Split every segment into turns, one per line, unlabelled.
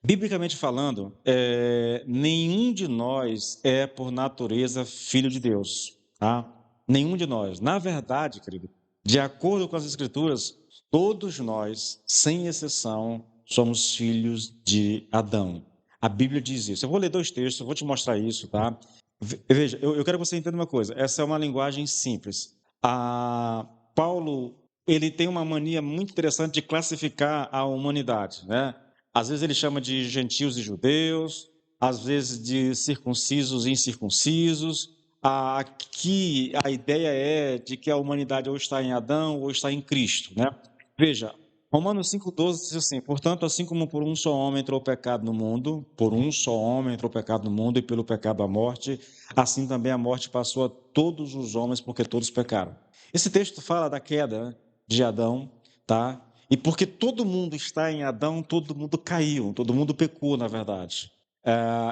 Biblicamente falando, nenhum de nós é, por natureza, filho de Deus, tá? Nenhum de nós. Na verdade, querido, de acordo com as Escrituras, todos nós, sem exceção, somos filhos de Adão. A Bíblia diz isso. Eu vou ler dois textos, eu vou te mostrar isso, tá? Veja, eu quero que você entenda uma coisa. Essa é uma linguagem simples. Paulo, ele tem uma mania muito interessante de classificar a humanidade, né? Às vezes ele chama de gentios e judeus, às vezes de circuncisos e incircuncisos. Aqui a ideia é de que a humanidade ou está em Adão ou está em Cristo, né? Veja, Romanos 5,12 diz assim: portanto, assim como por um só homem entrou o pecado no mundo, por um só homem entrou o pecado no mundo e pelo pecado a morte, assim também a morte passou a todos os homens porque todos pecaram. Esse texto fala da queda de Adão, tá? E porque todo mundo está em Adão, todo mundo caiu, todo mundo pecou, na verdade.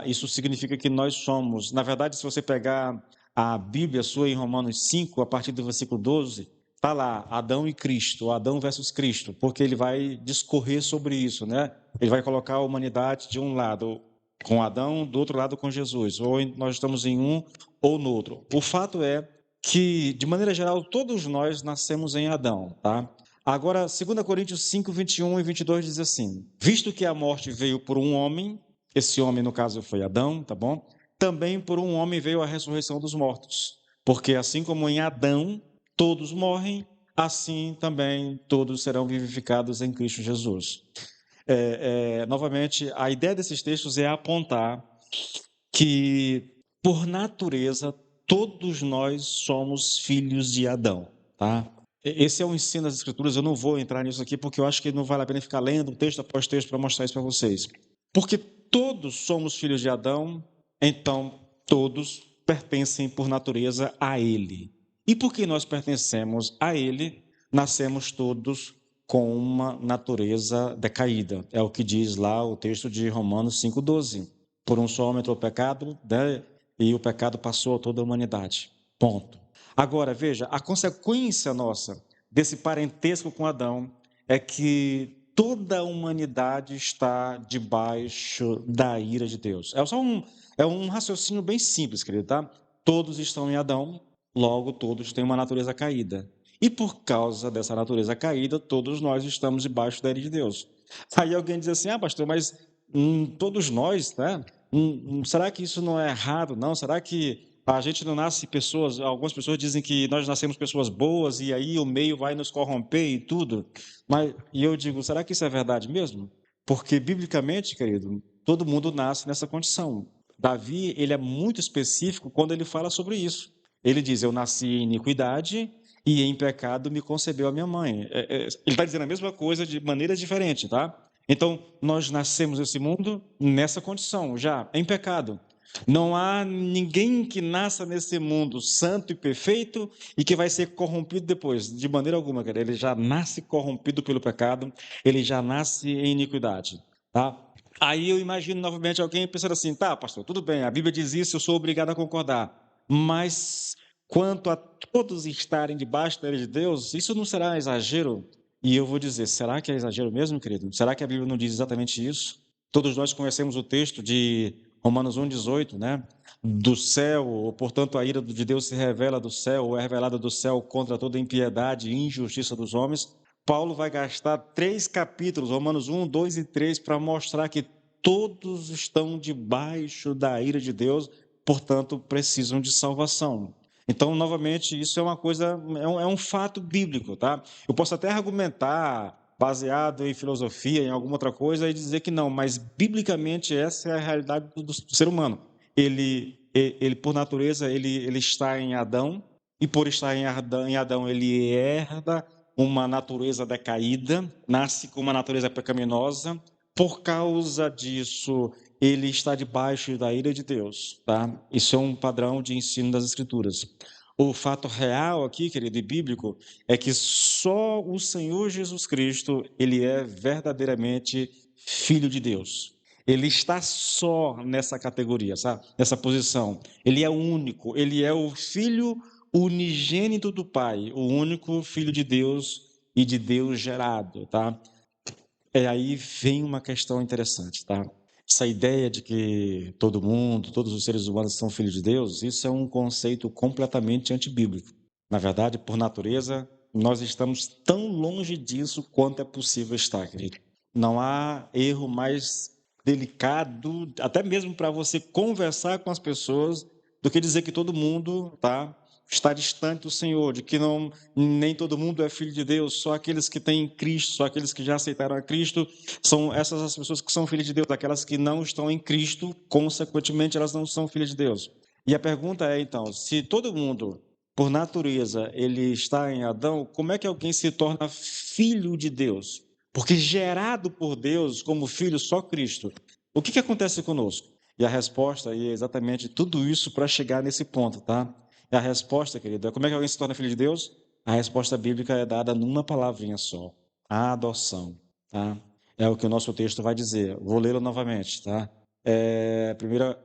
Isso significa que nós somos, na verdade, se você pegar a Bíblia sua em Romanos 5, a partir do versículo 12, está lá, Adão e Cristo, Adão versus Cristo, porque ele vai discorrer sobre isso, né? Ele vai colocar a humanidade de um lado com Adão, do outro lado com Jesus, ou nós estamos em um ou no outro. O fato é que, de maneira geral, todos nós nascemos em Adão, tá? Agora, 2 Coríntios 5, 21 e 22 diz assim: visto que a morte veio por um homem, esse homem no caso foi Adão, tá bom? Também por um homem veio a ressurreição dos mortos, porque assim como em Adão todos morrem, assim também todos serão vivificados em Cristo Jesus. Novamente, a ideia desses textos é apontar que, por natureza, todos nós somos filhos de Adão, tá? Esse é o ensino das Escrituras, eu não vou entrar nisso aqui, porque eu acho que não vale a pena ficar lendo texto após texto para mostrar isso para vocês. Porque todos somos filhos de Adão, então todos pertencem por natureza a ele. E porque nós pertencemos a ele, nascemos todos com uma natureza decaída. É o que diz lá o texto de Romanos 5,12. Por um só homem entrou o pecado, né? E o pecado passou a toda a humanidade. Ponto. Agora, veja, a consequência nossa desse parentesco com Adão é que toda a humanidade está debaixo da ira de Deus. É um raciocínio bem simples, querido, tá? Todos estão em Adão, logo todos têm uma natureza caída. E por causa dessa natureza caída, todos nós estamos debaixo da ira de Deus. Aí alguém diz assim: pastor, mas todos nós, né? Será que isso não é errado? Não? Será que a gente não nasce pessoas? Algumas pessoas dizem que nós nascemos pessoas boas e aí o meio vai nos corromper e tudo. E eu digo, será que isso é verdade mesmo? Porque, biblicamente, querido, todo mundo nasce nessa condição. Davi, ele é muito específico quando ele fala sobre isso. Ele diz: eu nasci em iniquidade e em pecado me concebeu a minha mãe. Ele está dizendo a mesma coisa de maneira diferente, tá? Então, nós nascemos nesse mundo nessa condição, já em pecado. Não há ninguém que nasça nesse mundo santo e perfeito e que vai ser corrompido depois, de maneira alguma, cara. Ele já nasce corrompido pelo pecado, ele já nasce em iniquidade, tá? Aí eu imagino novamente alguém pensando assim: tá, pastor, tudo bem, a Bíblia diz isso, eu sou obrigado a concordar, mas quanto a todos estarem debaixo da lei de Deus, isso não será exagero? E eu vou dizer, será que é exagero mesmo, querido? Será que a Bíblia não diz exatamente isso? Todos nós conhecemos o texto de Romanos 1,18, né? Do céu, portanto, a ira de Deus se revela do céu, ou é revelada do céu contra toda impiedade e injustiça dos homens. Paulo vai gastar 3 capítulos, Romanos 1, 2 e 3, para mostrar que todos estão debaixo da ira de Deus, portanto, precisam de salvação. Então, novamente, isso é uma coisa, é um fato bíblico, tá? Eu posso até argumentar, baseado em filosofia, em alguma outra coisa, e dizer que não, mas biblicamente essa é a realidade do ser humano. Ele por natureza, ele está em Adão, e por estar em Adão, ele herda uma natureza decaída, nasce com uma natureza pecaminosa. Por causa disso, ele está debaixo da ira de Deus, tá? Isso é um padrão de ensino das Escrituras. O fato real aqui, querido, e bíblico, é que só o Senhor Jesus Cristo, ele é verdadeiramente Filho de Deus. Ele está só nessa categoria, sabe? Nessa posição. Ele é único, ele é o Filho unigênito do Pai, o único Filho de Deus e de Deus gerado, tá? Aí vem uma questão interessante, tá? Essa ideia de que todo mundo, todos os seres humanos são filhos de Deus, isso é um conceito completamente antibíblico. Na verdade, por natureza, nós estamos tão longe disso quanto é possível estar, querido. Não há erro mais delicado, até mesmo para você conversar com as pessoas, do que dizer que todo mundo, tá, está distante do Senhor, de que não nem todo mundo é filho de Deus, só aqueles que têm Cristo, só aqueles que já aceitaram a Cristo são essas as pessoas que são filhas de Deus. Aquelas que não estão em Cristo, consequentemente, elas não são filhas de Deus. E a pergunta é, então, se todo mundo, por natureza, ele está em Adão, como é que alguém se torna filho de Deus? Porque gerado por Deus como filho só Cristo. O que acontece conosco? E a resposta é exatamente tudo isso para chegar nesse ponto, tá? E a resposta, querido, é como é que alguém se torna filho de Deus? A resposta bíblica é dada numa palavrinha só: a adoção, tá? É o que o nosso texto vai dizer. Vou lê-lo novamente, tá? Primeira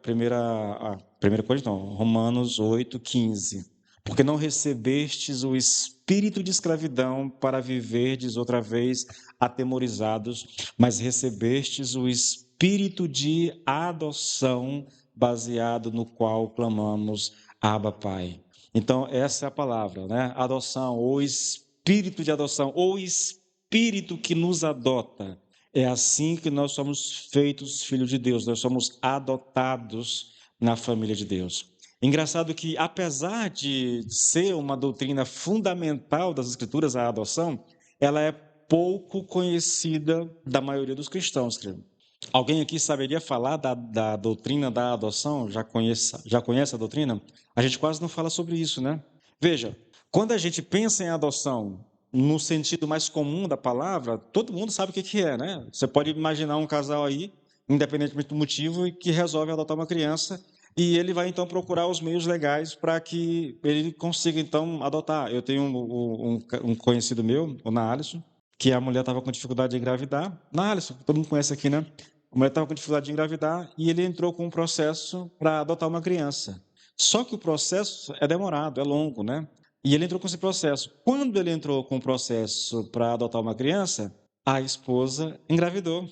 coisa, não, Romanos 8:15. Porque não recebestes o espírito de escravidão para viverdes outra vez atemorizados, mas recebestes o espírito de adoção, baseado no qual clamamos, Abba, Pai. Então, essa é a palavra, né? Adoção, ou espírito de adoção, ou espírito que nos adota. É assim que nós somos feitos filhos de Deus, nós somos adotados na família de Deus. Engraçado que, apesar de ser uma doutrina fundamental das Escrituras, a adoção, ela é pouco conhecida da maioria dos cristãos, querido. Alguém aqui saberia falar da doutrina da adoção? Já conhece a doutrina? A gente quase não fala sobre isso, né? Veja, quando a gente pensa em adoção no sentido mais comum da palavra, todo mundo sabe o que é, né? Você pode imaginar um casal aí, independentemente do motivo, que resolve adotar uma criança e ele vai então procurar os meios legais para que ele consiga então adotar. Eu tenho um conhecido meu, o Naalisson, que a mulher estava com dificuldade de engravidar. Naalisson, todo mundo conhece aqui, né? A mulher estava com dificuldade de engravidar e ele entrou com um processo para adotar uma criança. Só que o processo é demorado, é longo, né? E ele entrou com esse processo. Quando ele entrou com o processo para adotar uma criança, a esposa engravidou.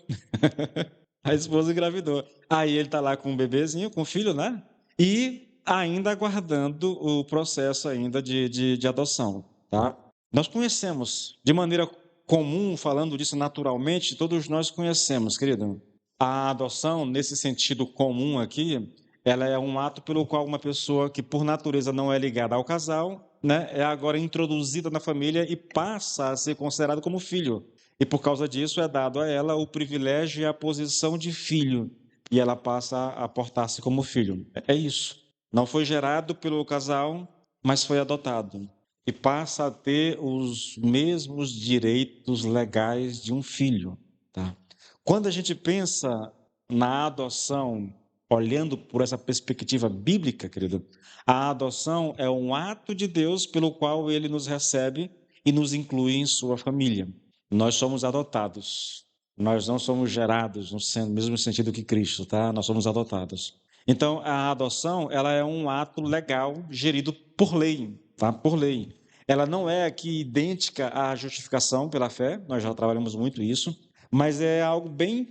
A esposa engravidou. Aí ele está lá com um bebezinho, com um filho, né? E ainda aguardando o processo ainda de adoção, tá? Nós conhecemos, de maneira comum, falando disso naturalmente, todos nós conhecemos, querido. A adoção, nesse sentido comum aqui, ela é um ato pelo qual uma pessoa que por natureza não é ligada ao casal, né, é agora introduzida na família e passa a ser considerada como filho. E por causa disso é dado a ela o privilégio e a posição de filho. E ela passa a portar-se como filho. É isso. Não foi gerado pelo casal, mas foi adotado. E passa a ter os mesmos direitos legais de um filho. Tá? Quando a gente pensa na adoção, olhando por essa perspectiva bíblica, querido, a adoção é um ato de Deus pelo qual ele nos recebe e nos inclui em sua família. Nós somos adotados. Nós não somos gerados no mesmo sentido que Cristo, tá? Nós somos adotados. Então, a adoção, ela é um ato legal gerido por lei, tá? Por lei. Ela não é aqui idêntica à justificação pela fé, nós já trabalhamos muito isso, mas é algo bem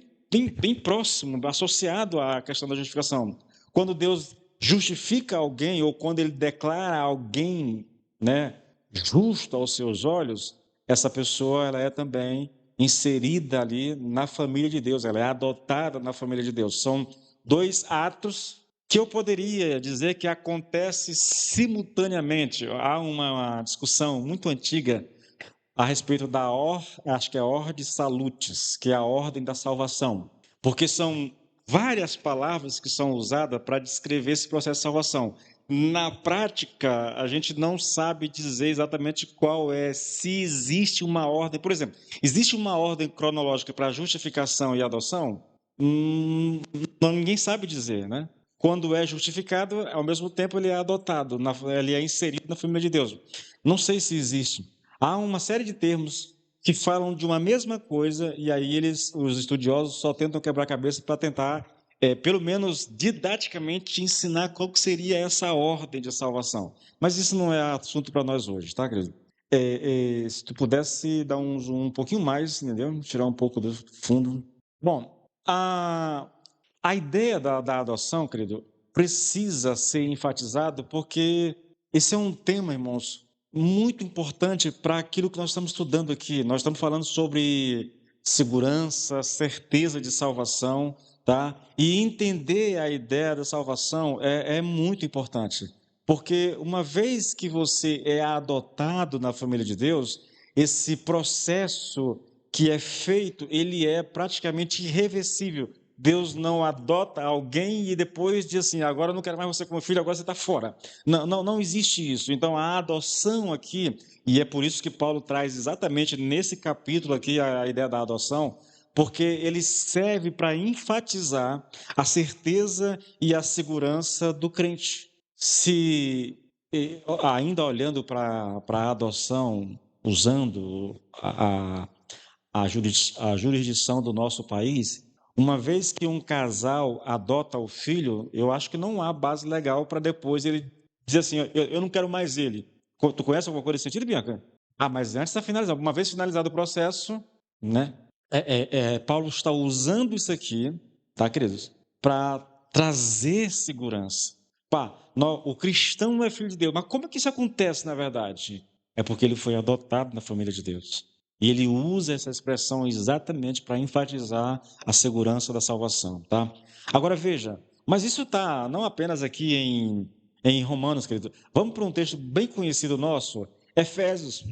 próximo, associado à questão da justificação. Quando Deus justifica alguém ou quando ele declara alguém, né, justo aos seus olhos, essa pessoa ela é também inserida ali na família de Deus, ela é adotada na família de Deus. São dois atos que eu poderia dizer que acontece simultaneamente. Há uma discussão muito antiga a respeito acho que é Ordem Salutis, que é a ordem da salvação, porque são várias palavras que são usadas para descrever esse processo de salvação. Na prática, a gente não sabe dizer exatamente qual é, se existe uma ordem. Por exemplo, existe uma ordem cronológica para justificação e adoção? Ninguém sabe dizer, né? Quando é justificado, ao mesmo tempo ele é adotado, ele é inserido na família de Deus. Não sei se existe. Há uma série de termos que falam de uma mesma coisa e aí os estudiosos só tentam quebrar a cabeça para tentar, pelo menos didaticamente, ensinar qual que seria essa ordem de salvação. Mas isso não é assunto para nós hoje, tá, querido? Se tu pudesse dar um pouquinho mais, entendeu? Tirar um pouco do fundo. Bom, A ideia da adoção, querido, precisa ser enfatizado porque esse é um tema, irmãos, muito importante para aquilo que nós estamos estudando aqui. Nós estamos falando sobre segurança, certeza de salvação, tá? E entender a ideia da salvação é muito importante, porque uma vez que você é adotado na família de Deus, esse processo que é feito, ele é praticamente irreversível. Deus não adota alguém e depois diz assim, agora eu não quero mais você como filho, agora você está fora. Não, não, não existe isso. Então a adoção aqui, e é por isso que Paulo traz exatamente nesse capítulo aqui a ideia da adoção, porque ele serve para enfatizar a certeza e a segurança do crente. Se ainda olhando para a adoção, usando a jurisdição do nosso país, uma vez que um casal adota o filho, eu acho que não há base legal para depois ele dizer assim, eu não quero mais ele. Tu conhece alguma coisa nesse sentido, Bianca? Ah, mas antes está finalizado. Uma vez finalizado o processo, né? Paulo está usando isso aqui, tá, queridos? Para trazer segurança. Pá, o cristão é filho de Deus. Mas como é que isso acontece, na verdade? É porque ele foi adotado na família de Deus. E ele usa essa expressão exatamente para enfatizar a segurança da salvação, tá? Agora veja, mas isso está não apenas aqui em Romanos, querido. Vamos para um texto bem conhecido nosso, Efésios.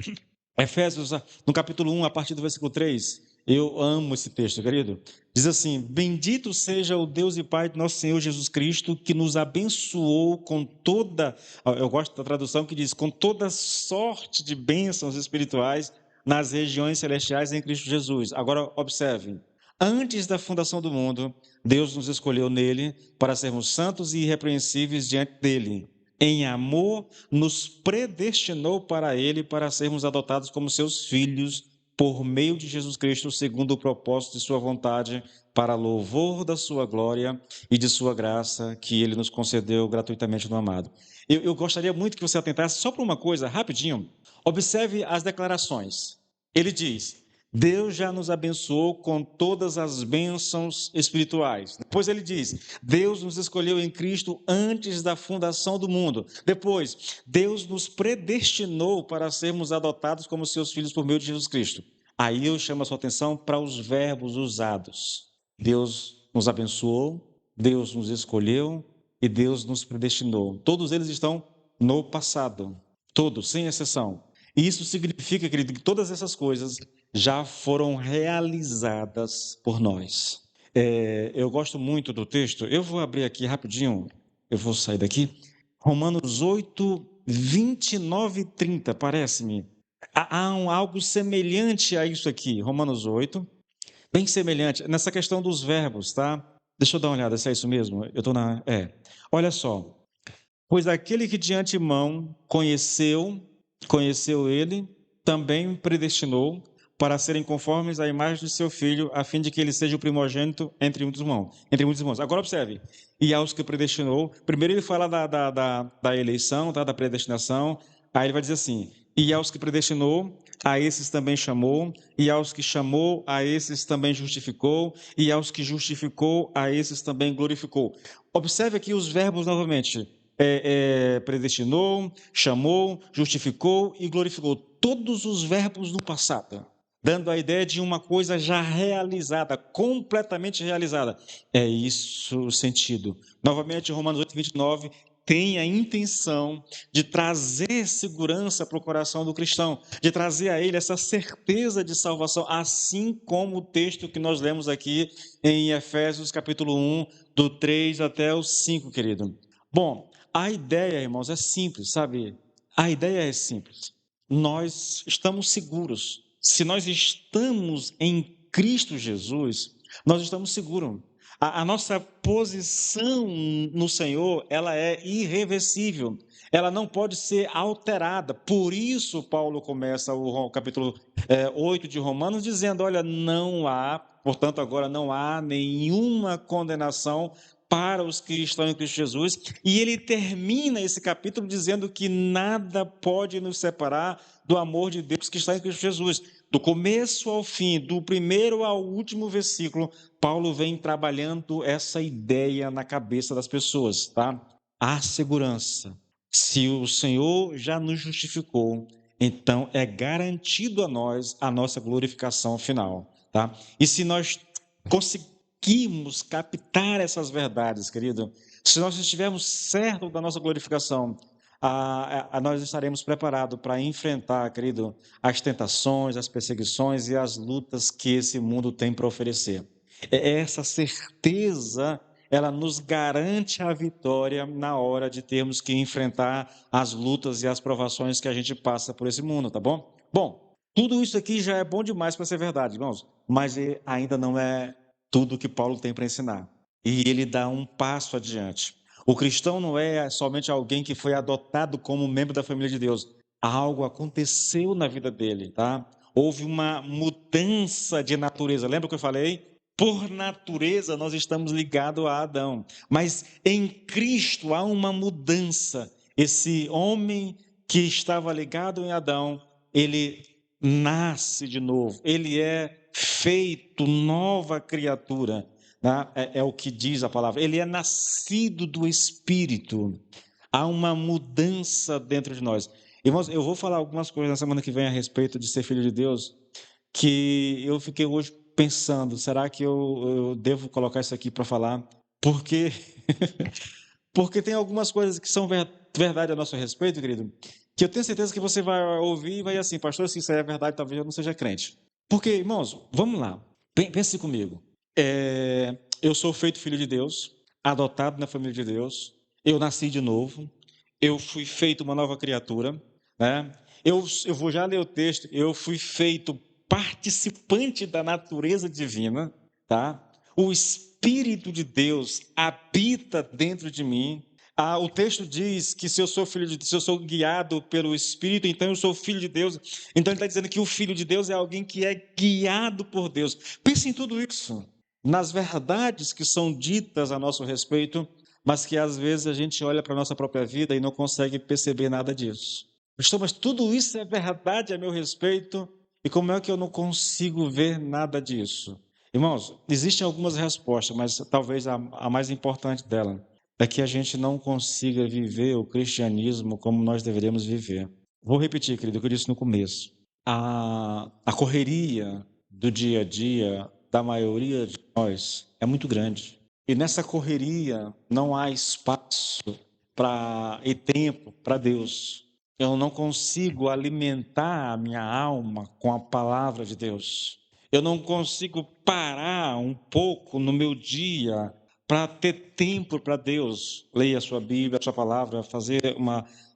Efésios, no capítulo 1, a partir do versículo 3. Eu amo esse texto, querido. Diz assim: Bendito seja o Deus e Pai de nosso Senhor Jesus Cristo, que nos abençoou com toda, eu gosto da tradução que diz, com toda sorte de bênçãos espirituais nas regiões celestiais em Cristo Jesus. Agora, observem. Antes da fundação do mundo, Deus nos escolheu nele para sermos santos e irrepreensíveis diante dele. Em amor, nos predestinou para ele para sermos adotados como seus filhos por meio de Jesus Cristo, segundo o propósito de sua vontade, para louvor da sua glória e de sua graça, que ele nos concedeu gratuitamente no amado. Eu gostaria muito que você atentasse só para uma coisa, rapidinho. Observe as declarações. Ele diz: Deus já nos abençoou com todas as bênçãos espirituais. Depois ele diz: Deus nos escolheu em Cristo antes da fundação do mundo. Depois, Deus nos predestinou para sermos adotados como seus filhos por meio de Jesus Cristo. Aí eu chamo a sua atenção para os verbos usados. Deus nos abençoou, Deus nos escolheu e Deus nos predestinou. Todos eles estão no passado. Todos, sem exceção. E isso significa, querido, que todas essas coisas já foram realizadas por nós. Eu gosto muito do texto, eu vou abrir aqui rapidinho, eu vou sair daqui. Romanos 8, 29 e 30, parece-me. Há algo semelhante a isso aqui, Romanos 8, bem semelhante, nessa questão dos verbos, tá? Deixa eu dar uma olhada se é isso mesmo. Eu estou na. Olha só. Pois aquele que de antemão conheceu ele, também predestinou para serem conformes à imagem de seu filho, a fim de que ele seja o primogênito entre muitos irmãos. Agora observe, e aos que predestinou, primeiro ele fala da eleição, tá? Da predestinação, aí ele vai dizer assim, e aos que predestinou, a esses também chamou, e aos que chamou, a esses também justificou, e aos que justificou, a esses também glorificou. Observe aqui os verbos novamente, predestinou, chamou, justificou e glorificou. Todos os verbos do passado, dando a ideia de uma coisa já realizada, completamente realizada. É isso o sentido. Novamente, Romanos 8, 29 tem a intenção de trazer segurança para o coração do cristão, de trazer a ele essa certeza de salvação, assim como o texto que nós lemos aqui em Efésios capítulo 1, do 3 até o 5, querido. Bom, a ideia, irmãos, é simples, sabe? A ideia é simples. Nós estamos seguros. Se nós estamos em Cristo Jesus, nós estamos seguros. A nossa posição no Senhor, ela é irreversível. Ela não pode ser alterada. Por isso, Paulo começa o capítulo 8 de Romanos dizendo, olha, não há, portanto, agora não há nenhuma condenação para os que estão em Cristo Jesus, e ele termina esse capítulo dizendo que nada pode nos separar do amor de Deus que está em Cristo Jesus. do começo ao fim, do primeiro ao último versículo, Paulo vem trabalhando essa ideia na cabeça das pessoas, tá? A segurança. Se o Senhor já nos justificou, então é garantido a nós a nossa glorificação final, tá? E se nós conseguirmos captar essas verdades, querido, se nós estivermos certos da nossa glorificação, nós estaremos preparados para enfrentar, querido, as tentações, as perseguições e as lutas que esse mundo tem para oferecer. Essa certeza, ela nos garante a vitória na hora de termos que enfrentar as lutas e as provações que a gente passa por esse mundo, tá bom? Bom, tudo isso aqui já é bom demais para ser verdade, irmãos, mas ainda não é tudo que Paulo tem para ensinar. E ele dá um passo adiante. O cristão não é somente alguém que foi adotado como membro da família de Deus. Algo aconteceu na vida dele, tá? Houve uma mudança de natureza. Lembra o que eu falei? Por natureza, nós estamos ligados a Adão. Mas em Cristo há uma mudança. Esse homem que estava ligado em Adão, ele nasce de novo. Ele é feito nova criatura. Né? É o que diz a palavra. Ele é nascido do Espírito. Há uma mudança dentro de nós. Irmãos, eu vou falar algumas coisas na semana que vem a respeito de ser filho de Deus, que eu fiquei hoje pensando, será que eu devo colocar isso aqui para falar? Porque, porque tem algumas coisas que são verdade a nosso respeito, querido, que eu tenho certeza que você vai ouvir e vai assim, pastor, se isso é verdade, talvez eu não seja crente. Porque, irmãos, vamos lá, pense comigo. Eu sou feito filho de Deus, adotado na família de Deus, eu nasci de novo, eu fui feito uma nova criatura, né? Eu vou já ler o texto, eu fui feito participante da natureza divina, tá? O Espírito de Deus habita dentro de mim. O texto diz que se eu sou filho de Deus, se eu sou guiado pelo Espírito, então eu sou filho de Deus. Então ele está dizendo que o filho de Deus é alguém que é guiado por Deus. Pense em tudo isso, nas verdades que são ditas a nosso respeito, mas que às vezes a gente olha para a nossa própria vida e não consegue perceber nada disso. Pastor, mas tudo isso é verdade a meu respeito, e como é que eu não consigo ver nada disso? Irmãos, existem algumas respostas, mas talvez a mais importante dela é que a gente não consiga viver o cristianismo como nós deveríamos viver. Vou repetir, querido, o que eu disse no começo. A correria do dia a dia da maioria de nós é muito grande. E nessa correria não há espaço e tempo para Deus. Eu não consigo alimentar a minha alma com a palavra de Deus. Eu não consigo parar um pouco no meu dia para ter tempo para Deus. Leia a sua Bíblia, a sua palavra, fazer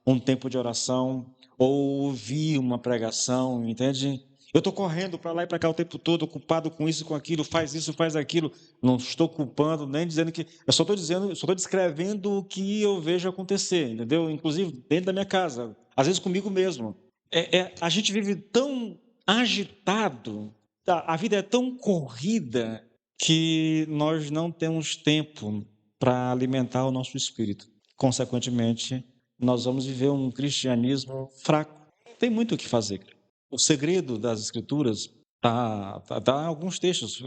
um tempo de oração ou ouvir uma pregação, entende? Eu estou correndo para lá e para cá o tempo todo, ocupado com isso, com aquilo, faz isso, faz aquilo. Não estou culpando, nem dizendo que. Eu só estou dizendo, só estou descrevendo o que eu vejo acontecer, entendeu? Inclusive dentro da minha casa, às vezes comigo mesmo. A gente vive tão agitado, a vida é tão corrida, que nós não temos tempo para alimentar o nosso espírito. Consequentemente, nós vamos viver um cristianismo fraco. Tem muito o que fazer. O segredo das Escrituras tá em alguns textos.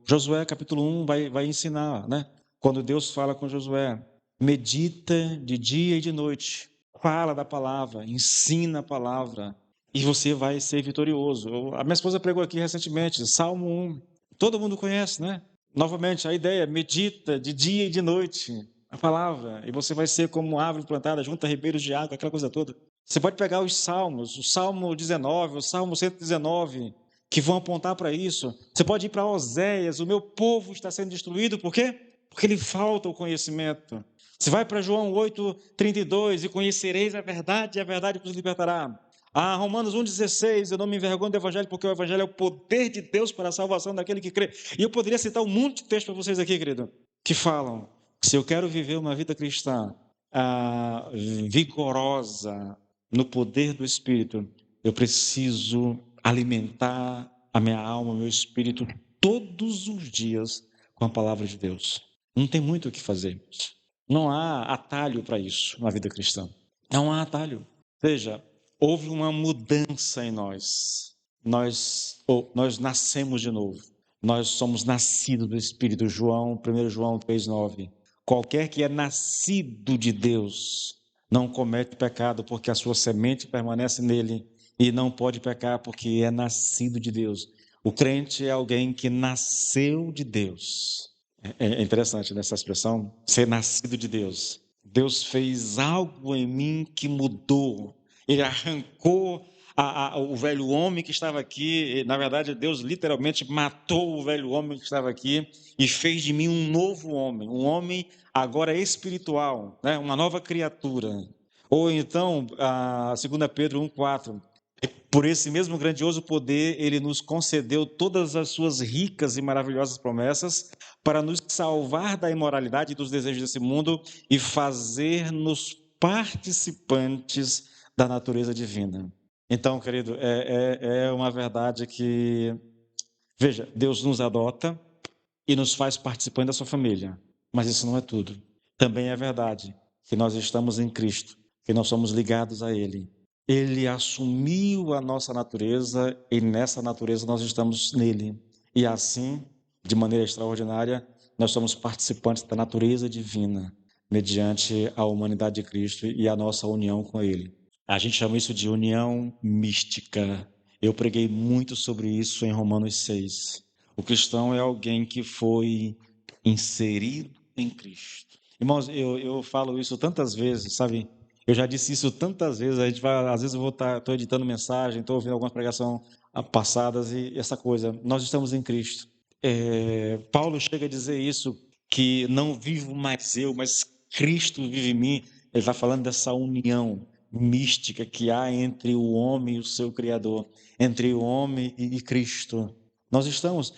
Josué capítulo 1 vai ensinar, né? Quando Deus fala com Josué, medita de dia e de noite, fala da palavra, ensina a palavra, e você vai ser vitorioso. A minha esposa pregou aqui recentemente, Salmo 1. Todo mundo conhece, né? Novamente, a ideia, medita de dia e de noite a palavra, e você vai ser como árvore plantada junto a ribeiros de água, aquela coisa toda. Você pode pegar os salmos, o Salmo 19, o Salmo 119, que vão apontar para isso. Você pode ir para Oséias, o meu povo está sendo destruído, por quê? Porque lhe falta o conhecimento. Você vai para João 8:32, e conhecereis a verdade, e a verdade vos libertará. Romanos 1,16, eu não me envergonho do Evangelho, porque o Evangelho é o poder de Deus para a salvação daquele que crê. E eu poderia citar um monte de textos para vocês aqui, querido, que falam que se eu quero viver uma vida cristã vigorosa no poder do Espírito, eu preciso alimentar a minha alma, o meu espírito, todos os dias com a palavra de Deus. Não tem muito o que fazer. Não há atalho para isso na vida cristã. Não há atalho. Veja, houve uma mudança em nós. nós nascemos de novo. Nós somos nascidos do Espírito. 1 João 3,9. Qualquer que é nascido de Deus não comete pecado, porque a sua semente permanece nele e não pode pecar, porque é nascido de Deus. O crente é alguém que nasceu de Deus. É interessante nessa expressão, ser nascido de Deus. Deus fez algo em mim que mudou. Ele arrancou o velho homem que estava aqui. Na verdade, Deus literalmente matou o velho homem que estava aqui e fez de mim um novo homem, um homem agora espiritual, né? Uma nova criatura. Ou então, 2 Pedro 1,4. Por esse mesmo grandioso poder, ele nos concedeu todas as suas ricas e maravilhosas promessas para nos salvar da imoralidade e dos desejos desse mundo e fazer-nos participantes da natureza divina. Então, querido, é uma verdade que, veja, Deus nos adota e nos faz participantes da sua família, mas isso não é tudo. Também é verdade que nós estamos em Cristo, que nós somos ligados a Ele. Ele assumiu a nossa natureza e nessa natureza nós estamos nele. E assim, de maneira extraordinária, nós somos participantes da natureza divina, mediante a humanidade de Cristo e a nossa união com Ele. A gente chama isso de união mística. Eu preguei muito sobre isso em Romanos 6. O cristão é alguém que foi inserido em Cristo. Irmãos, eu falo isso tantas vezes, sabe? Eu já disse isso tantas vezes. A gente vai, às vezes eu estou editando mensagem, estou ouvindo algumas pregações passadas e essa coisa. Nós estamos em Cristo. Paulo chega a dizer isso, que não vivo mais eu, mas Cristo vive em mim. Ele está falando dessa união mística que há entre o homem e o seu Criador, entre o homem e Cristo. Nós estamos.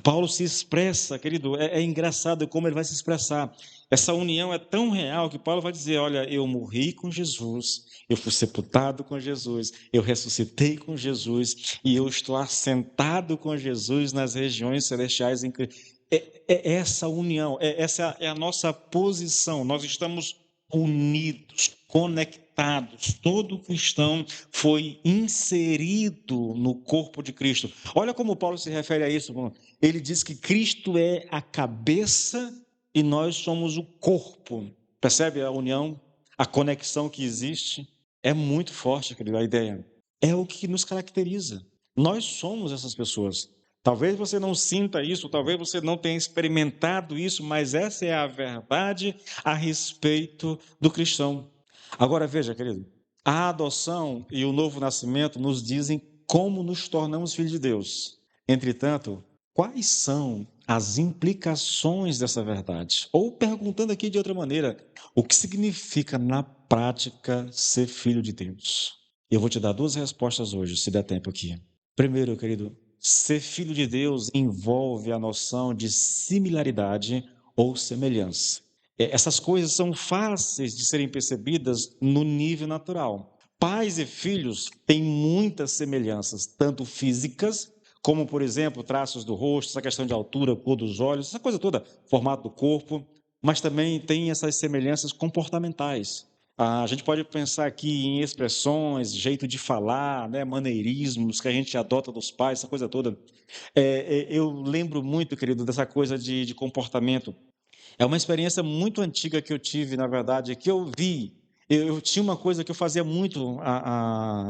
Paulo se expressa, querido, é engraçado como ele vai se expressar. Essa união é tão real que Paulo vai dizer: olha, eu morri com Jesus, eu fui sepultado com Jesus, eu ressuscitei com Jesus e eu estou assentado com Jesus nas regiões celestiais em Cristo. É essa união, essa é a nossa posição. Nós estamos unidos, conectados. Todo cristão foi inserido no corpo de Cristo. Olha como Paulo se refere a isso. Ele diz que Cristo é a cabeça e nós somos o corpo. Percebe a união, a conexão que existe? É muito forte, querido, a ideia. É o que nos caracteriza. Nós somos essas pessoas. Talvez você não sinta isso, talvez você não tenha experimentado isso, mas essa é a verdade a respeito do cristão. Agora veja, querido, a adoção e o novo nascimento nos dizem como nos tornamos filhos de Deus. Entretanto, quais são as implicações dessa verdade? Ou perguntando aqui de outra maneira, o que significa na prática ser filho de Deus? Eu vou te dar duas respostas hoje, se der tempo aqui. Primeiro, querido, ser filho de Deus envolve a noção de similaridade ou semelhança. Essas coisas são fáceis de serem percebidas no nível natural. Pais e filhos têm muitas semelhanças, tanto físicas, como, por exemplo, traços do rosto, essa questão de altura, cor dos olhos, essa coisa toda, formato do corpo, mas também tem essas semelhanças comportamentais. A gente pode pensar aqui em expressões, jeito de falar, né, maneirismos que a gente adota dos pais, essa coisa toda. Eu lembro muito, querido, dessa coisa de comportamento. É uma experiência muito antiga que eu tive, na verdade, que eu vi. Eu tinha uma coisa que eu fazia muito.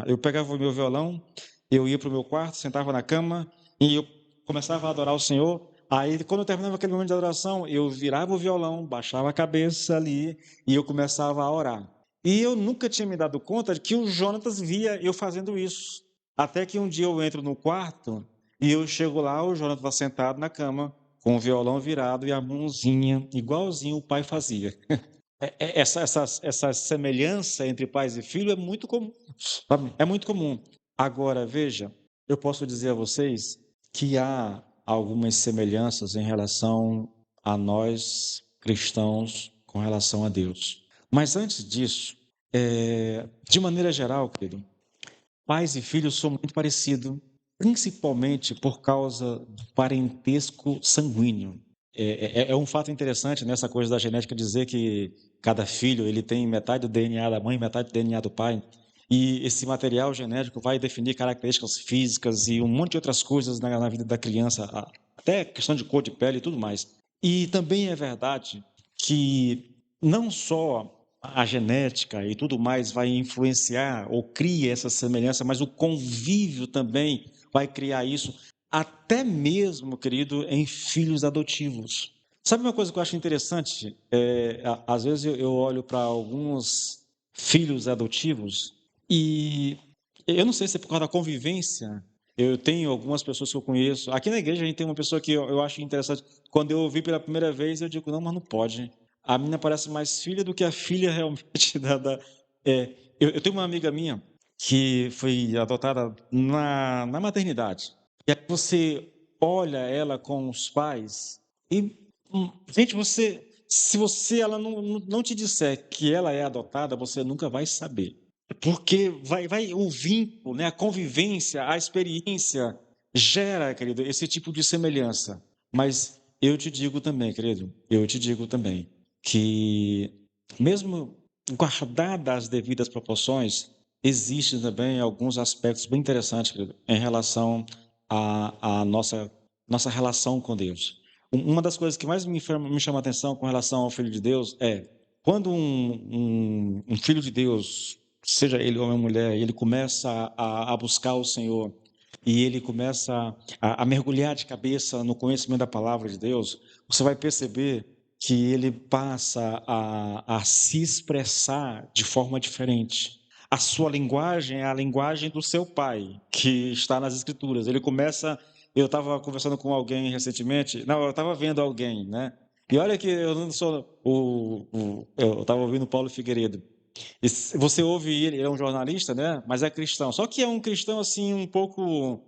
Eu pegava o meu violão, eu ia para o meu quarto, sentava na cama e eu começava a adorar o Senhor. Aí, quando eu terminava aquele momento de adoração, eu virava o violão, baixava a cabeça ali e eu começava a orar. E eu nunca tinha me dado conta de que o Jonatas via eu fazendo isso. Até que um dia eu entro no quarto e eu chego lá, o Jonatas está sentado na cama, com o violão virado e a mãozinha, igualzinho o pai fazia. Essa semelhança entre pais e filhos é muito comum. Sabe? É muito comum. Agora, veja, eu posso dizer a vocês que há algumas semelhanças em relação a nós cristãos com relação a Deus. Mas antes disso, de maneira geral, querido, pais e filhos são muito parecidos, principalmente por causa do parentesco sanguíneo. É um fato interessante nessa coisa da genética dizer que cada filho ele tem metade do DNA da mãe, metade do DNA do pai. e esse material genético vai definir características físicas e um monte de outras coisas na vida da criança, até questão de cor de pele e tudo mais. E também é verdade que não só a genética e tudo mais vai influenciar ou cria essa semelhança, mas o convívio também vai criar isso, até mesmo, querido, em filhos adotivos. Sabe uma coisa que eu acho interessante? Às vezes eu olho para alguns filhos adotivos e eu não sei se é por causa da convivência. Eu tenho algumas pessoas que eu conheço. Aqui na igreja a gente tem uma pessoa que eu acho interessante. Quando eu ouvi pela primeira vez, eu digo, não, mas não pode. A menina parece mais filha do que a filha realmente é, eu tenho uma amiga minha que foi adotada na maternidade. E aí você olha ela com os pais e, gente, se você ela não te disser que ela é adotada, você nunca vai saber. Porque vai o vínculo, né, a convivência, a experiência gera, querido, esse tipo de semelhança. Mas eu te digo também, querido, eu te digo também que mesmo guardadas as devidas proporções, existem também alguns aspectos bem interessantes, querido, em relação à nossa relação com Deus. Uma das coisas que mais me chama a atenção com relação ao Filho de Deus é quando um Filho de Deus, seja ele homem ou mulher, ele começa a buscar o Senhor e ele começa a mergulhar de cabeça no conhecimento da palavra de Deus, você vai perceber que ele passa a se expressar de forma diferente. A sua linguagem é a linguagem do seu pai, que está nas Escrituras. Ele começa. Eu estava conversando com alguém recentemente, não, eu estava vendo alguém, né? E olha que eu não sou eu estava ouvindo o Paulo Figueiredo. Você ouve ele é um jornalista, né? Mas é cristão. Só que é um cristão assim um pouco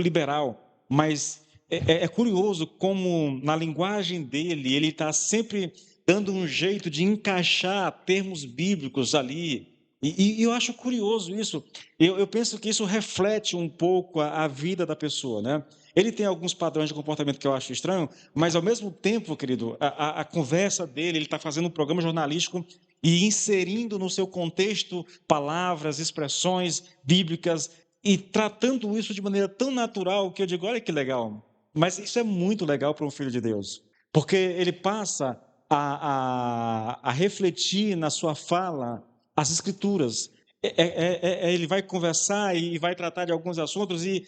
liberal. Mas é curioso como na linguagem dele ele está sempre dando um jeito de encaixar termos bíblicos ali. E eu acho curioso isso. Eu penso que isso reflete um pouco a vida da pessoa, né? Ele tem alguns padrões de comportamento que eu acho estranho, mas ao mesmo tempo, querido, a conversa dele, ele está fazendo um programa jornalístico e inserindo no seu contexto palavras, expressões bíblicas e tratando isso de maneira tão natural que eu digo, olha que legal. Mas isso é muito legal para um filho de Deus, porque ele passa a refletir na sua fala as escrituras. Ele vai conversar e vai tratar de alguns assuntos e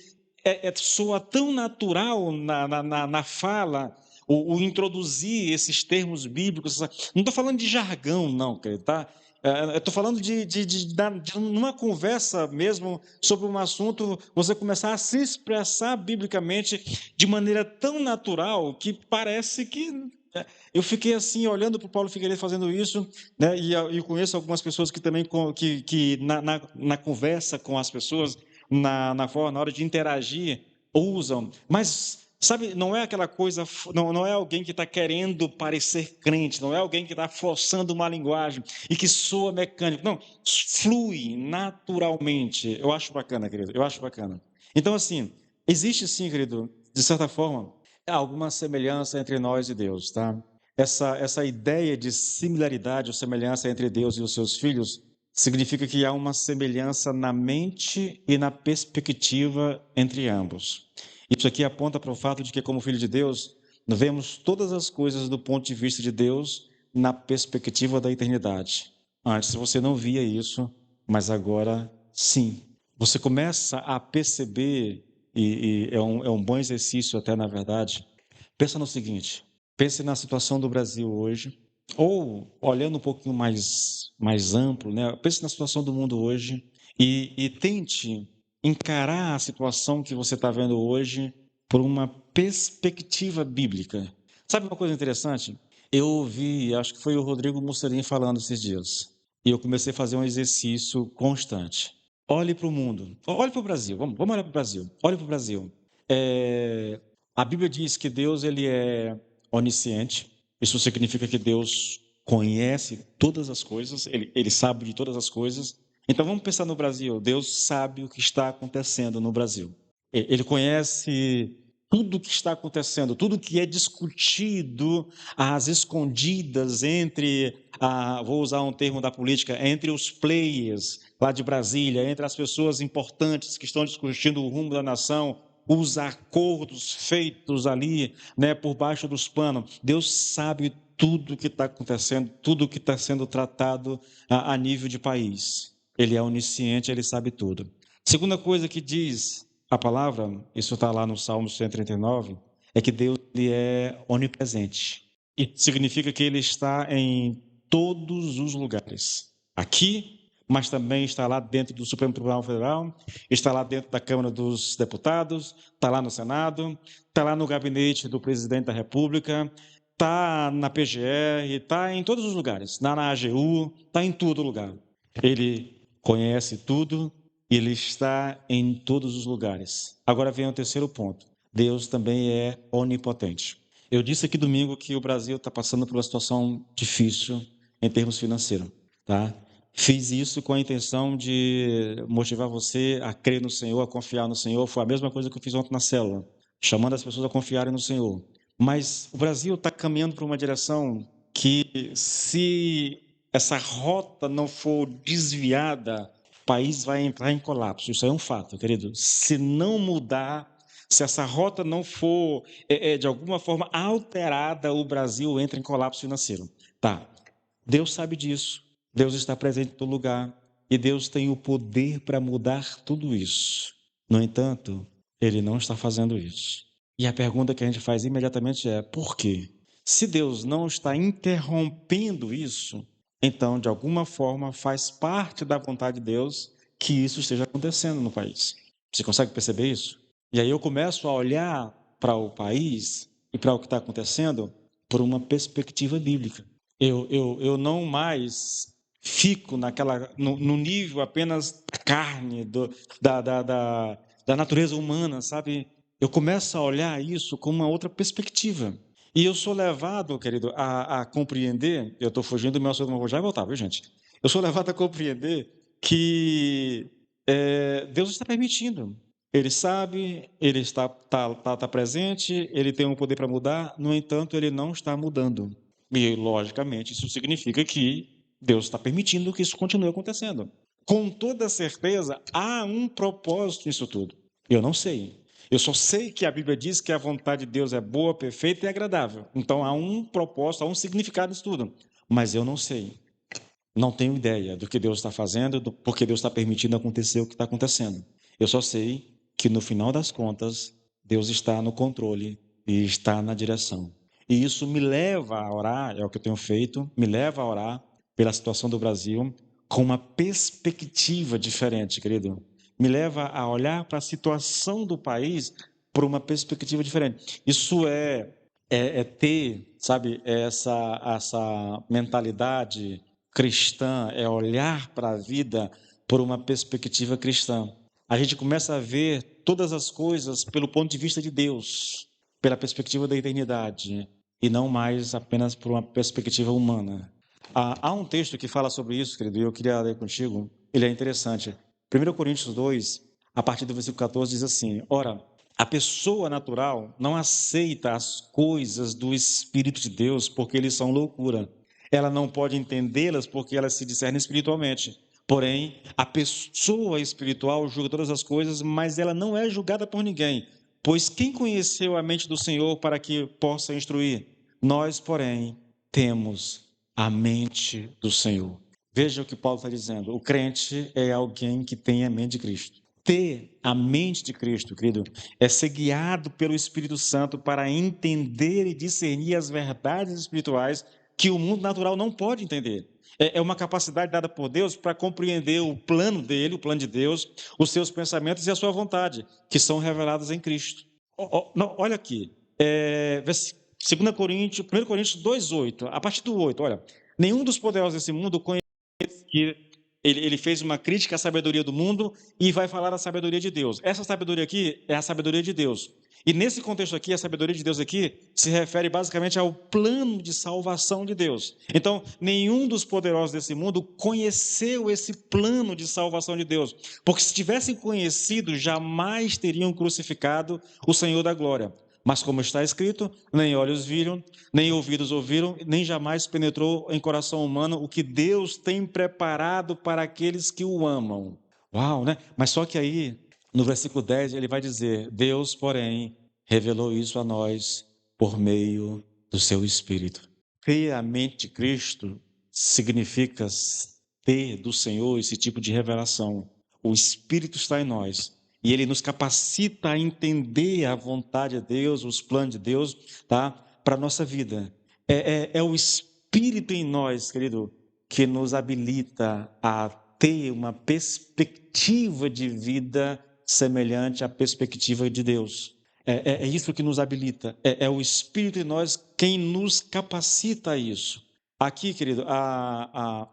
soa tão natural na fala o introduzir esses termos bíblicos. Não estou falando de jargão, não, querido, tá? Estou falando de numa conversa mesmo sobre um assunto, você começar a se expressar biblicamente de maneira tão natural que parece que. Eu fiquei assim, olhando para o Paulo Figueiredo fazendo isso, né, e eu conheço algumas pessoas que também, que na conversa com as pessoas, na hora de interagir, usam, mas sabe, não é aquela coisa, não é alguém que está querendo parecer crente, não é alguém que está forçando uma linguagem e que soa mecânico, não, flui naturalmente. Eu acho bacana, querido, eu acho bacana. Então, assim, existe sim, querido, de certa forma, alguma semelhança entre nós e Deus, tá? Essa ideia de similaridade ou semelhança entre Deus e os seus filhos significa que há uma semelhança na mente e na perspectiva entre ambos. Isso aqui aponta para o fato de que, como filho de Deus, nós vemos todas as coisas do ponto de vista de Deus na perspectiva da eternidade. Antes você não via isso, mas agora sim. Você começa a perceber, e é um bom exercício até, na verdade. Pensa no seguinte, pense na situação do Brasil hoje, ou olhando um pouquinho mais amplo, né? Pense na situação do mundo hoje e tente encarar a situação que você está vendo hoje por uma perspectiva bíblica. Sabe uma coisa interessante? Eu ouvi, acho que foi o Rodrigo Mussolini falando esses dias, e eu comecei a fazer um exercício constante. Olhe para o mundo, olhe para o Brasil, vamos olhar para o Brasil, olhe para o Brasil. É, a Bíblia diz que Deus ele é onisciente, isso significa que Deus conhece todas as coisas, ele sabe de todas as coisas. Então vamos pensar no Brasil. Deus sabe o que está acontecendo no Brasil. Ele conhece tudo o que está acontecendo, tudo que é discutido às escondidas entre, vou usar um termo da política, entre os players, lá de Brasília, entre as pessoas importantes que estão discutindo o rumo da nação, os acordos feitos ali, né, por baixo dos panos. Deus sabe tudo o que está acontecendo, tudo o que está sendo tratado a nível de país. Ele é onisciente, ele sabe tudo. Segunda coisa que diz a palavra, isso está lá no Salmo 139, é que Deus ele é onipresente. Isso significa que ele está em todos os lugares. Aqui, mas também está lá dentro do Supremo Tribunal Federal, está lá dentro da Câmara dos Deputados, está lá no Senado, está lá no gabinete do presidente da República, está na PGR, está em todos os lugares, na AGU, está em todo lugar. Ele conhece tudo e ele está em todos os lugares. Agora vem o terceiro ponto. Deus também é onipotente. Eu disse aqui domingo que o Brasil está passando por uma situação difícil em termos financeiros, tá? Fiz isso com a intenção de motivar você a crer no Senhor, a confiar no Senhor. Foi a mesma coisa que eu fiz ontem na célula, chamando as pessoas a confiarem no Senhor. Mas o Brasil está caminhando para uma direção que, se essa rota não for desviada, o país vai entrar em colapso. Isso é um fato, querido. Se não mudar, se essa rota não for, de alguma forma, alterada, o Brasil entra em colapso financeiro. Tá, Deus sabe disso. Deus está presente em todo lugar. E Deus tem o poder para mudar tudo isso. No entanto, Ele não está fazendo isso. E a pergunta que a gente faz imediatamente é: por quê? Se Deus não está interrompendo isso, então, de alguma forma, faz parte da vontade de Deus que isso esteja acontecendo no país. Você consegue perceber isso? E aí eu começo a olhar para o país e para o que está acontecendo por uma perspectiva bíblica. Eu não mais fico no nível apenas da carne, da natureza humana, sabe? Eu começo a olhar isso com uma outra perspectiva. E eu sou levado, querido, a compreender, eu estou fugindo do meu assunto, mas vou já voltar, viu, gente? Eu sou levado a compreender que Deus está permitindo. Ele sabe, ele está presente, ele tem um poder para mudar, no entanto, ele não está mudando. E, logicamente, isso significa que Deus está permitindo que isso continue acontecendo. Com toda certeza, há um propósito nisso tudo. Eu não sei. Eu só sei que a Bíblia diz que a vontade de Deus é boa, perfeita e agradável. Então, há um propósito, há um significado nisso tudo. Mas eu não sei. Não tenho ideia do que Deus está fazendo, porque Deus está permitindo acontecer o que está acontecendo. Eu só sei que, no final das contas, Deus está no controle e está na direção. E isso me leva a orar, é o que eu tenho feito, me leva a orar pela situação do Brasil com uma perspectiva diferente, querido. Me leva a olhar para a situação do país por uma perspectiva diferente. Isso é ter, sabe, essa mentalidade cristã, é olhar para a vida por uma perspectiva cristã. A gente começa a ver todas as coisas pelo ponto de vista de Deus, pela perspectiva da eternidade, e não mais apenas por uma perspectiva humana. Há um texto que fala sobre isso, querido, e eu queria ler contigo. Ele é interessante. 1 Coríntios 2, a partir do versículo 14, diz assim: Ora, a pessoa natural não aceita as coisas do Espírito de Deus porque eles são loucura. Ela não pode entendê-las porque elas se discernem espiritualmente. Porém, a pessoa espiritual julga todas as coisas, mas ela não é julgada por ninguém. Pois quem conheceu a mente do Senhor para que possa instruir? Nós, porém, temos a mente do Senhor. Veja o que Paulo está dizendo. O crente é alguém que tem a mente de Cristo. Ter a mente de Cristo, querido, é ser guiado pelo Espírito Santo para entender e discernir as verdades espirituais que o mundo natural não pode entender. É uma capacidade dada por Deus para compreender o plano dele, o plano de Deus, os seus pensamentos e a sua vontade, que são revelados em Cristo. Não, olha aqui, 2 Coríntios, 1 Coríntios 2,8, a partir do 8, olha, nenhum dos poderosos desse mundo conhece que ele fez uma crítica à sabedoria do mundo e vai falar da sabedoria de Deus. Essa sabedoria aqui é a sabedoria de Deus. E nesse contexto aqui, a sabedoria de Deus aqui se refere basicamente ao plano de salvação de Deus. Então, nenhum dos poderosos desse mundo conheceu esse plano de salvação de Deus. Porque se tivessem conhecido, jamais teriam crucificado o Senhor da glória. Mas como está escrito, nem olhos viram, nem ouvidos ouviram, nem jamais penetrou em coração humano o que Deus tem preparado para aqueles que o amam. Uau, né? Mas só que aí, no versículo 10, ele vai dizer: Deus, porém, revelou isso a nós por meio do seu Espírito. Ter a mente de Cristo significa ter do Senhor esse tipo de revelação. O Espírito está em nós e ele nos capacita a entender a vontade de Deus, os planos de Deus, tá? Para a nossa vida. É o Espírito em nós, querido, que nos habilita a ter uma perspectiva de vida semelhante à perspectiva de Deus. É isso que nos habilita. É o Espírito em nós quem nos capacita a isso. Aqui, querido,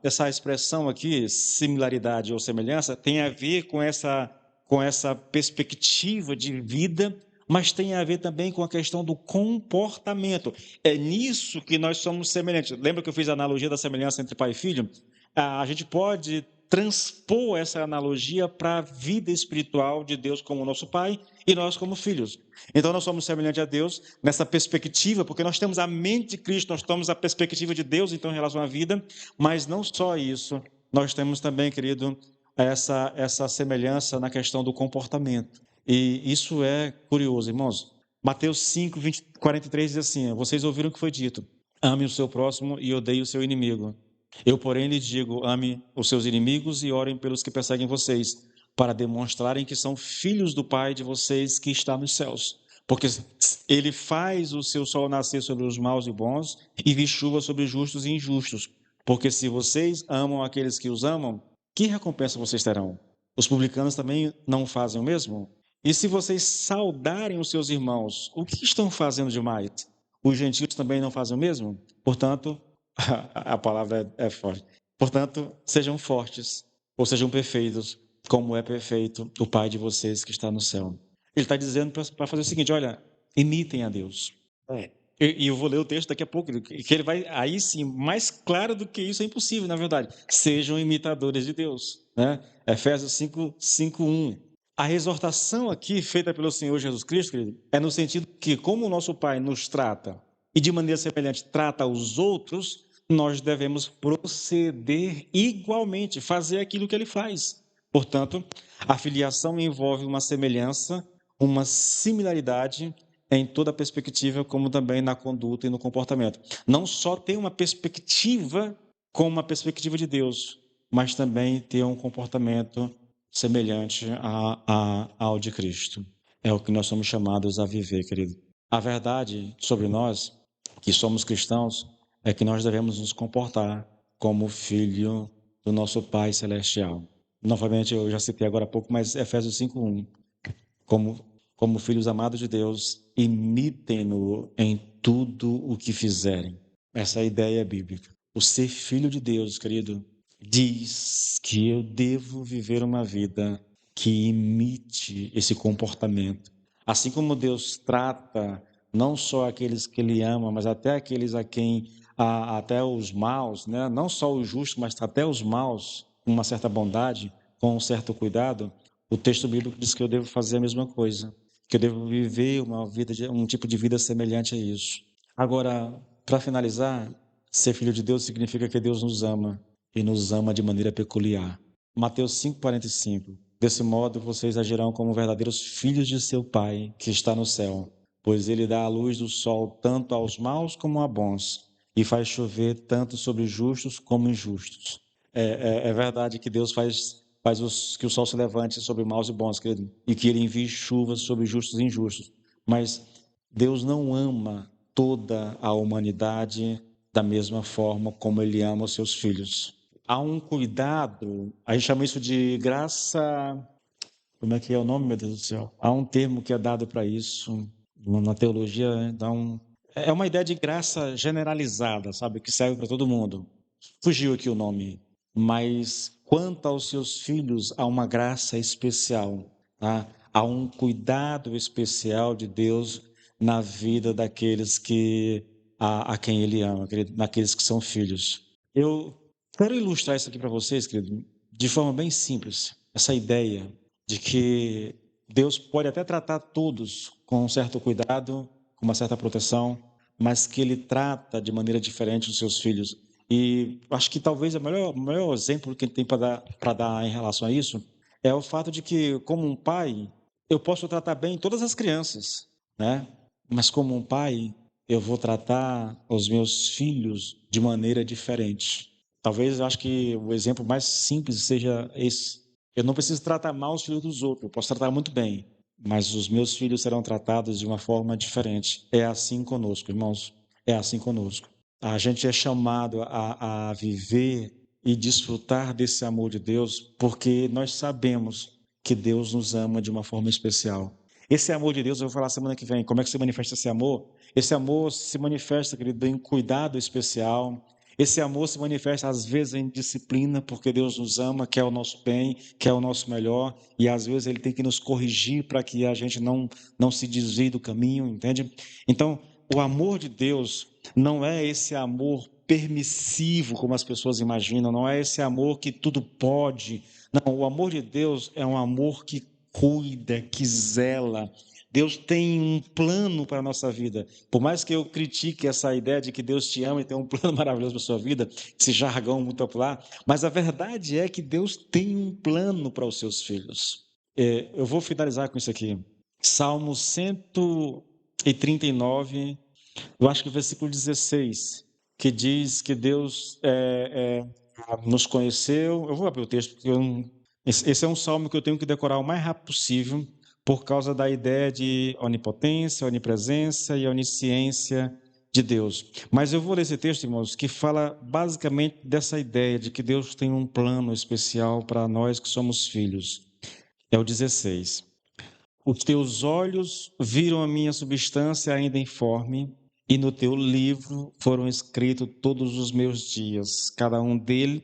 essa expressão aqui, similaridade ou semelhança, tem a ver com essa perspectiva de vida, mas tem a ver também com a questão do comportamento. É nisso que nós somos semelhantes. Lembra que eu fiz a analogia da semelhança entre pai e filho? A gente pode transpor essa analogia para a vida espiritual de Deus como nosso pai e nós como filhos. Então nós somos semelhantes a Deus nessa perspectiva, porque nós temos a mente de Cristo, nós temos a perspectiva de Deus então em relação à vida, mas não só isso, nós temos também, querido, essa semelhança na questão do comportamento. E isso é curioso, irmãos. Mateus 5, 43 diz assim: vocês ouviram o que foi dito, ame o seu próximo e odeie o seu inimigo. Eu, porém, lhes digo, ame os seus inimigos e orem pelos que perseguem vocês, para demonstrarem que são filhos do Pai de vocês que está nos céus. Porque ele faz o seu sol nascer sobre os maus e bons e vir chuva sobre justos e injustos. Porque se vocês amam aqueles que os amam, que recompensa vocês terão? Os publicanos também não fazem o mesmo? E se vocês saudarem os seus irmãos, o que estão fazendo demais? Os gentios também não fazem o mesmo? Portanto, a palavra é forte. Portanto, sejam fortes, ou sejam perfeitos, como é perfeito o Pai de vocês que está no céu. Ele está dizendo para fazer o seguinte: olha, imitem a Deus. E eu vou ler o texto daqui a pouco, que ele vai, aí sim, mais claro do que isso é impossível, na verdade. Sejam imitadores de Deus. Né? Efésios 5:1. A exortação aqui, feita pelo Senhor Jesus Cristo, querido, é no sentido que, como o nosso Pai nos trata, e de maneira semelhante trata os outros, nós devemos proceder igualmente, fazer aquilo que ele faz. Portanto, a filiação envolve uma semelhança, uma similaridade em toda a perspectiva, como também na conduta e no comportamento. Não só ter uma perspectiva como uma perspectiva de Deus, mas também ter um comportamento semelhante ao de Cristo. É o que nós somos chamados a viver, querido. A verdade sobre nós, que somos cristãos, é que nós devemos nos comportar como filho do nosso Pai Celestial. Novamente, eu já citei agora há pouco, mas Efésios 5:1. Como filhos amados de Deus, imitem-no em tudo o que fizerem. Essa é a ideia bíblica. O ser filho de Deus, querido, diz que eu devo viver uma vida que imite esse comportamento. Assim como Deus trata não só aqueles que Ele ama, mas até aqueles a quem, até os maus, né? Não só os justos, mas até os maus, com uma certa bondade, com um certo cuidado, o texto bíblico diz que eu devo fazer a mesma coisa, que eu devo viver uma vida, um tipo de vida semelhante a isso. Agora, para finalizar, ser filho de Deus significa que Deus nos ama e nos ama de maneira peculiar. Mateus 5:45. Desse modo, vocês agirão como verdadeiros filhos de seu Pai, que está no céu, pois ele dá a luz do sol tanto aos maus como a bons, e faz chover tanto sobre justos como injustos. É verdade que Deus faz que o sol se levante sobre maus e bons, querido, e que ele envie chuvas sobre justos e injustos. Mas Deus não ama toda a humanidade da mesma forma como ele ama os seus filhos. Há um cuidado, a gente chama isso de graça. Como é que é o nome, meu Deus do céu? Há um termo que é dado para isso na teologia, né? É uma ideia de graça generalizada, sabe, que serve para todo mundo. Fugiu aqui o nome, mas quanto aos seus filhos, há uma graça especial, tá? Há um cuidado especial de Deus na vida daqueles a quem Ele ama, naqueles que são filhos. Eu quero ilustrar isso aqui para vocês, querido, de forma bem simples. Essa ideia de que Deus pode até tratar todos com um certo cuidado, com uma certa proteção, mas que ele trata de maneira diferente os seus filhos. E acho que talvez o melhor exemplo que ele tem para dar em relação a isso é o fato de que, como um pai, eu posso tratar bem todas as crianças, né? Mas como um pai, eu vou tratar os meus filhos de maneira diferente. Talvez eu acho que o exemplo mais simples seja esse. Eu não preciso tratar mal os filhos dos outros, eu posso tratar muito bem, mas os meus filhos serão tratados de uma forma diferente. É assim conosco, irmãos. É assim conosco. A gente é chamado a viver e desfrutar desse amor de Deus porque nós sabemos que Deus nos ama de uma forma especial. Esse amor de Deus, eu vou falar semana que vem, como é que se manifesta esse amor? Esse amor se manifesta, querido, em cuidado especial. Esse amor se manifesta às vezes em disciplina, porque Deus nos ama, quer o nosso bem, quer o nosso melhor, e às vezes Ele tem que nos corrigir para que a gente não se desvie do caminho, entende? Então, o amor de Deus não é esse amor permissivo, como as pessoas imaginam, não é esse amor que tudo pode. Não, o amor de Deus é um amor que cuida, que zela. Deus tem um plano para a nossa vida. Por mais que eu critique essa ideia de que Deus te ama e tem um plano maravilhoso para a sua vida, esse jargão muito popular, mas a verdade é que Deus tem um plano para os seus filhos. Eu vou finalizar com isso aqui. Salmo 139, eu acho que o versículo 16, que diz que Deus nos conheceu. Eu vou abrir o texto, porque esse é um salmo que eu tenho que decorar o mais rápido possível, por causa da ideia de onipotência, onipresença e onisciência de Deus. Mas eu vou ler esse texto, irmãos, que fala basicamente dessa ideia de que Deus tem um plano especial para nós que somos filhos. É o 16. Os teus olhos viram a minha substância ainda informe, e no teu livro foram escritos todos os meus dias, cada um deles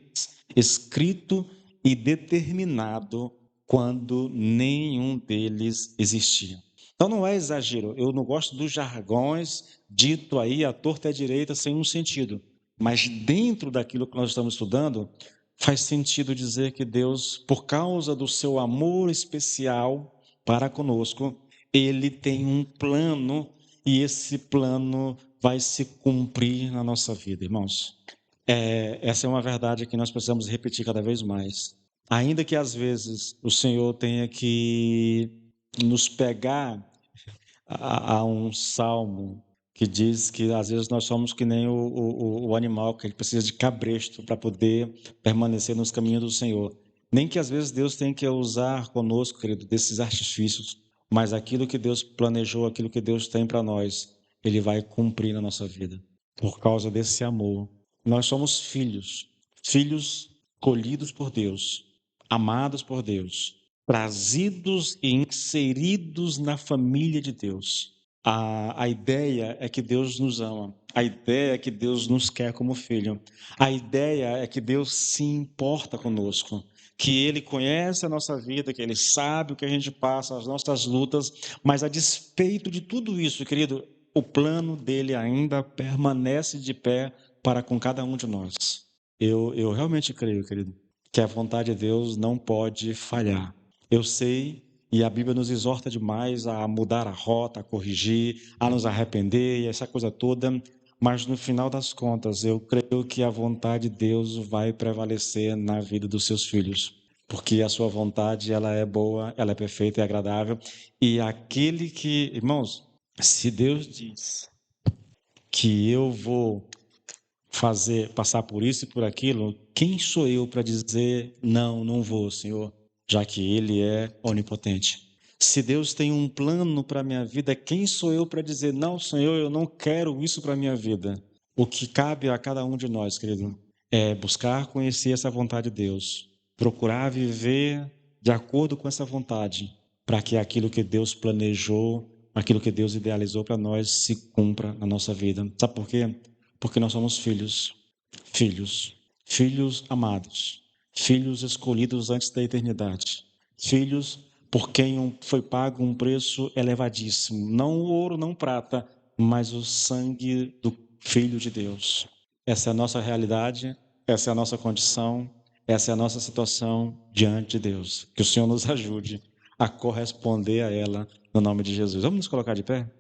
escrito e determinado quando nenhum deles existia. Então não é exagero, eu não gosto dos jargões dito aí à torta e à direita sem um sentido, mas dentro daquilo que nós estamos estudando, faz sentido dizer que Deus, por causa do seu amor especial para conosco, Ele tem um plano e esse plano vai se cumprir na nossa vida, irmãos. Essa é uma verdade que nós precisamos repetir cada vez mais. Ainda que às vezes o Senhor tenha que nos pegar a um salmo que diz que às vezes nós somos que nem o animal, que ele precisa de cabresto para poder permanecer nos caminhos do Senhor. Nem que às vezes Deus tenha que usar conosco, querido, desses artifícios, mas aquilo que Deus planejou, aquilo que Deus tem para nós, Ele vai cumprir na nossa vida, por causa desse amor. Nós somos filhos, filhos colhidos por Deus, amados por Deus, trazidos e inseridos na família de Deus. A ideia é que Deus nos ama. A ideia é que Deus nos quer como filho. A ideia é que Deus se importa conosco, que Ele conhece a nossa vida, que Ele sabe o que a gente passa, as nossas lutas, mas a despeito de tudo isso, querido, o plano dele ainda permanece de pé para com cada um de nós. Eu realmente creio, querido, que a vontade de Deus não pode falhar. Eu sei, e a Bíblia nos exorta demais a mudar a rota, a corrigir, a nos arrepender e essa coisa toda, mas no final das contas, eu creio que a vontade de Deus vai prevalecer na vida dos seus filhos, porque a sua vontade, ela é boa, ela é perfeita e agradável, e aquele que, irmãos, se Deus diz que eu vou passar por isso e por aquilo, quem sou eu para dizer não, não vou, Senhor, já que Ele é onipotente? Se Deus tem um plano para a minha vida, quem sou eu para dizer não, Senhor, eu não quero isso para a minha vida? O que cabe a cada um de nós, querido, é buscar conhecer essa vontade de Deus, procurar viver de acordo com essa vontade, para que aquilo que Deus planejou, aquilo que Deus idealizou para nós se cumpra na nossa vida. Sabe por quê? Porque nós somos filhos, filhos amados, filhos escolhidos antes da eternidade, filhos por quem foi pago um preço elevadíssimo, não o ouro, não prata, mas o sangue do Filho de Deus. Essa é a nossa realidade, essa é a nossa condição, essa é a nossa situação diante de Deus. Que o Senhor nos ajude a corresponder a ela no nome de Jesus. Vamos nos colocar de pé?